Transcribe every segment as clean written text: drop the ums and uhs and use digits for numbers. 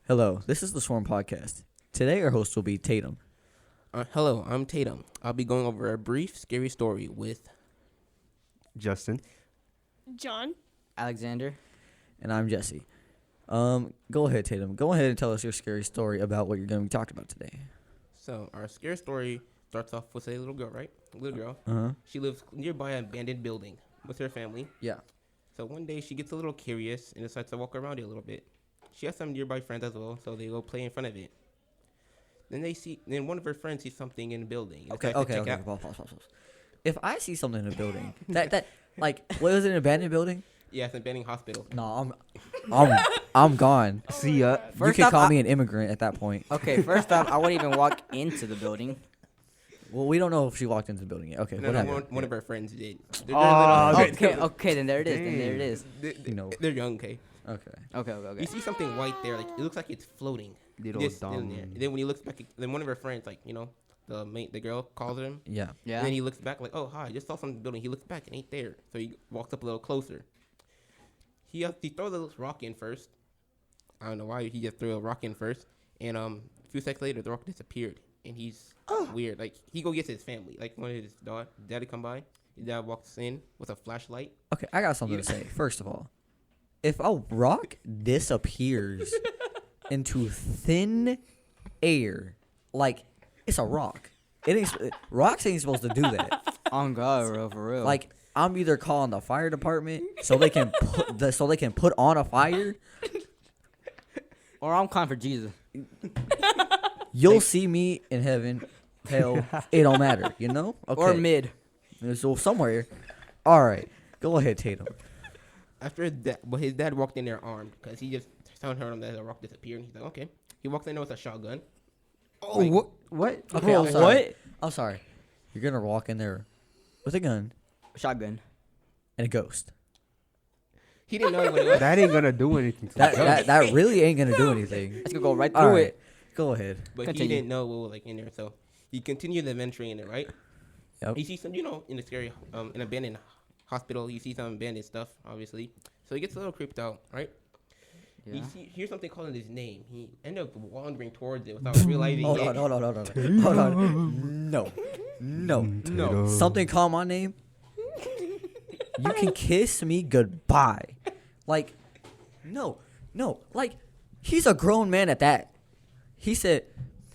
Hello, this is the Swarm Podcast. Today our host will be Tatum. Hello, I'm Tatum. I'll be going over a brief, scary story with Justin. John. Alexander. And I'm Jesse. Go ahead, Tatum. Go ahead and tell us your scary story about what you're going to be talking about today. So our scary story starts off with a little girl, right? A little girl. Uh-huh. She lives nearby an abandoned building with her family. Yeah. So one day she gets a little curious and decides to walk around it a little bit. She has some nearby friends as well, so they go play in front of it. Then one of her friends sees something in the building. Okay. Pause. If I see something in a building, what is it, an abandoned building? Yeah, it's an abandoned hospital. No, I'm gone. See ya. You can call me an immigrant at that point. Okay, first off, I wouldn't even walk into the building. Well, we don't know if she walked into the building yet. Okay, No, what no, happened? one of her friends did. Okay, then there it is. They're young, okay? Okay. Okay. You see something white there, like it looks like it's floating. Little Just dumb. in there. And then when he looks back, then one of her friends, like the girl calls him. Yeah. Yeah. And then he looks back like, oh hi, I just saw something in the building. He looks back and ain't there, so he walks up a little closer. He throws a rock in first. I don't know why he just threw a rock in first, and a few seconds later the rock disappeared, and he's weird. Like he go gets his family, like one of his daddy come by. His dad walks in with a flashlight. Okay, I got something to say. First of all, if a rock disappears into thin air, like it's a rock, rocks ain't supposed to do that. On God, bro, for real. Like I'm either calling the fire department so they can put on a fire. or I'm calling for Jesus. You'll see me in heaven, hell, it don't matter, you know? Okay. Or mid. So somewhere. All right, go ahead, Tatum. After his dad walked in there armed because he just heard him that the rock disappeared. And he's like, okay. He walks in there with a shotgun. Oh, what? Okay, Bro, I'm sorry. what? I'm sorry. You're gonna walk in there with a gun Shotgun. and a ghost. He didn't know what it was. That ain't gonna do anything to the ghost. That really ain't gonna do anything. It's gonna go right All through right, it. go ahead. But Continue. he didn't know what was like in there, so he continued the adventure in it, right? Yep. He sees some, in the scary, an abandoned hospital. You see some abandoned stuff, obviously. So he gets a little creeped out, right? Yeah. He hears something calling his name. He ended up wandering towards it without realizing. Hold on. Hold on. No. Something called my name. You can kiss me goodbye. Like, no. Like, he's a grown man at that. He said,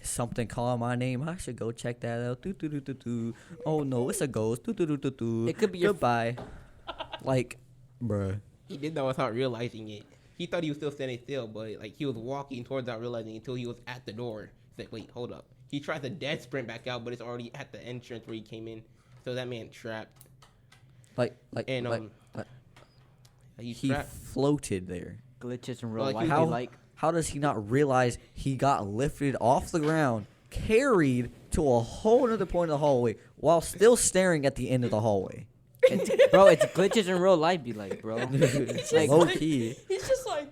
something called my name. I should go check that out. Do. Oh no, it's a ghost. Do. It could be your goodbye. Like, bruh. He did that without realizing it. He thought he was still standing still, but like he was walking towards without realizing until he was at the door. He's like, wait, hold up. He tries to dead sprint back out, but it's already at the entrance where he came in. So that man trapped. He's He trapped. floated there. Glitches in real Like, life. how- They like. How does he not realize he got lifted off the ground, carried to a whole other point of the hallway, while still staring at the end of the hallway? Bro, it's glitches in real life. Be like, bro. It's Like- low key. He's just like,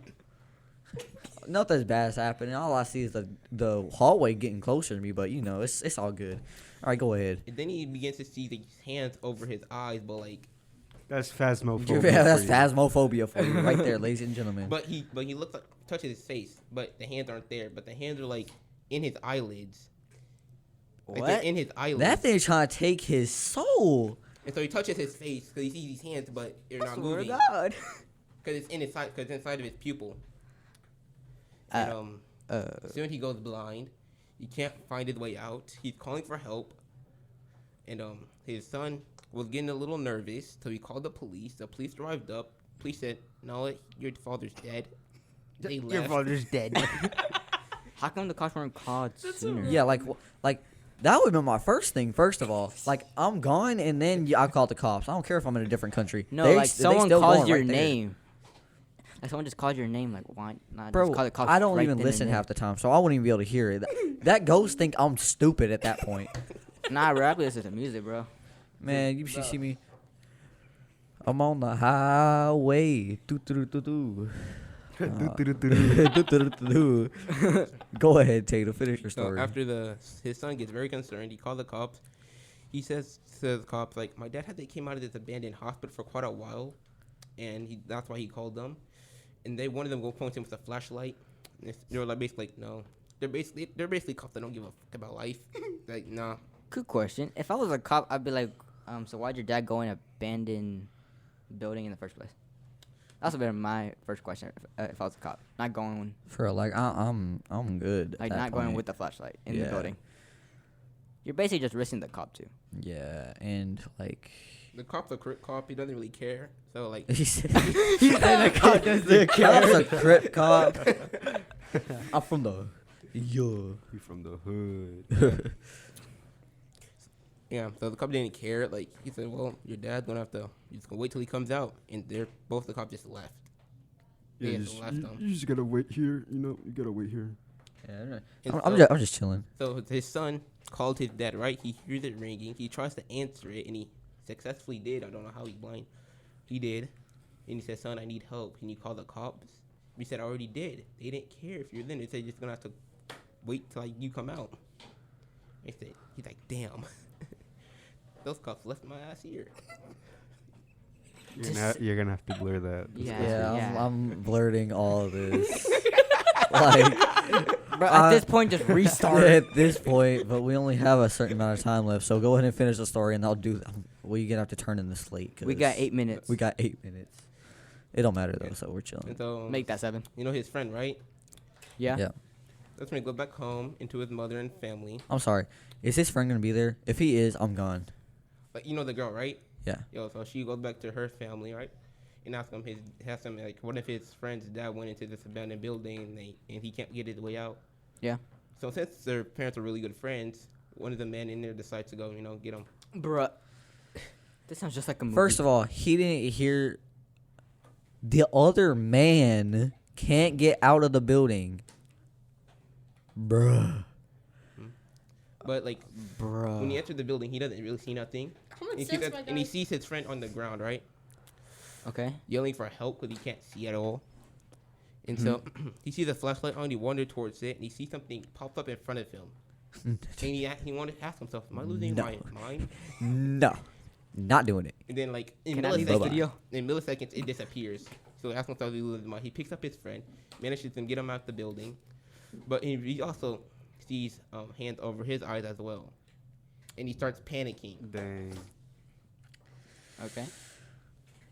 Nothing bad is happening. All I see is the hallway getting closer to me, but it's all good. All right, go ahead. And then he begins to see these hands over his eyes, but like, That's phasmophobia. Yeah, that's for you. phasmophobia for you, right there, ladies and gentlemen. but he looks like touches his face, but the hands aren't there. But the hands are like in his eyelids. Like they're What? in his eyelids. That thing's trying to take his soul. And so he touches his face because he sees these hands, but they're not Swear to moving God. because it's in his side, because inside of his pupil. And soon he goes blind. He can't find his way out. He's calling for help. And his son was getting a little nervous, so he called the police. The police arrived up. Police said, "No, your father's dead." They Your left. father's dead. How come the cops weren't called sooner? Yeah, like that would have been my first thing. First of all, like I'm gone, and then I call the cops. I don't care if I'm in a different country. No, They like still someone going calls your right there. name. Like someone just called your name. Like why not? Bro, just call the cops I don't right even then and listen there? half the time, so I wouldn't even be able to hear it. That ghost think I'm stupid at that point. Nah, rap listen to music, bro. Man, you should see me. I'm on the highway. Do. Go ahead, Tato. Finish your So story. after his son gets very concerned, he called the cops. He says to the cops, like, my dad came out of this abandoned hospital for quite a while, and that's why he called them. and they one of them go point him with a flashlight. And they're like basically like, no. They're basically cops that don't give a fuck about life. Like, nah. Good question. If I was a cop, I'd be like, so why'd your dad go in an abandoned building in the first place? That's been my first question. If I was a cop, not going For like, I'm good. at like that not going point. with the flashlight in the Yeah. building. You're basically just risking the cop too. Yeah, and like. The cop's a crip cop. He doesn't really care. So like, He said the cop's a crip cop. I'm from the You from the hood. yeah. So the cop didn't care. Like he said, well, your dad's gonna have to. You're just gonna wait till he comes out. And they're both the cops just left. They just left him. you just gotta wait here. You gotta wait here. And I'm just chilling. So his son called his dad. Right, he hears it ringing. He tries to answer it, and he successfully did. I don't know how he's blind. He did. And he said, son, I need help. Can you call the cops? He said, I already did. They didn't care if you're there. They said, you're just going to have to wait till like, you come out. He said, he's like, damn. Those cops left my ass here. You're gonna have to blur that. Yeah. I'm blurting all of this. Like, Bro, at this point, just restart. at this point, but we only have a certain amount of time left, so go ahead and finish the story, and I'll do. We're gonna have to turn in the slate. We got 'cause 8 minutes. We got 8 minutes. It don't matter though, so we're chilling. And so, Make that 7. you know his friend, right? Yeah. Yeah. That's when he go back home into his mother and family. I'm sorry. Is his friend gonna be there? If he is, I'm gone. Like, you know the girl, right? Yeah. Yo, so she goes back to her family, right? And asks him, like, what if his friend's dad went into this abandoned building and he can't get his way out? Yeah. So since their parents are really good friends, one of the men in there decides to go, get him. Bruh. This sounds just like a movie. First of all, he didn't hear. The other man can't get out of the building. Bruh. But, like, Bruh. when he entered the building, he doesn't really see nothing. Common And, sense, my and he guy. sees his friend on the ground, right? Okay. Yelling for help because he can't see at all. And so he sees a flashlight on, he wanders towards it, and he sees something pop up in front of him. And he wanted to ask himself, am I losing No. my mind? No. Not doing it. And then, like, in Can I leave this milliseconds, video? it disappears. So he asks himself, he loses his mind. He picks up his friend, manages to get him out the building. But he also sees hands over his eyes as well. And he starts panicking. Dang. Okay.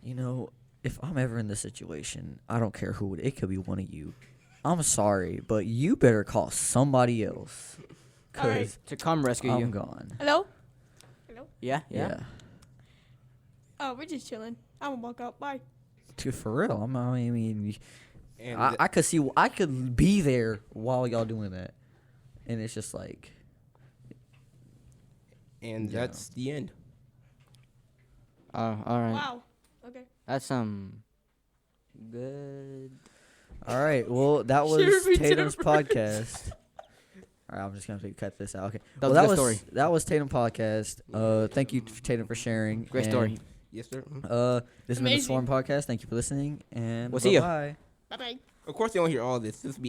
You know, if I'm ever in this situation, I don't care who it could be one of you. I'm sorry, but you better call somebody else. All right. Cause To come rescue I'm you. gone. Hello? Hello? Yeah. Yeah. Oh, we're just chilling. I'm gonna walk out. Bye. Dude, for real. I mean, And I could be there while y'all doing that, and it's just like. and Yeah. that's the end. All right. Wow. Okay. That's good. All right. Well, that was Should've been Tatum's different. podcast. All right, I'm just gonna have to cut this out. Okay. That Well, was a that good was story. that was Tatum podcast. Thank you, Tatum, for sharing. Great and, story. Yes, sir. This has been the Amazing. Swarm podcast. Thank you for listening, and We'll see ya. bye. Bye bye. Of course, you don't hear all this. This will be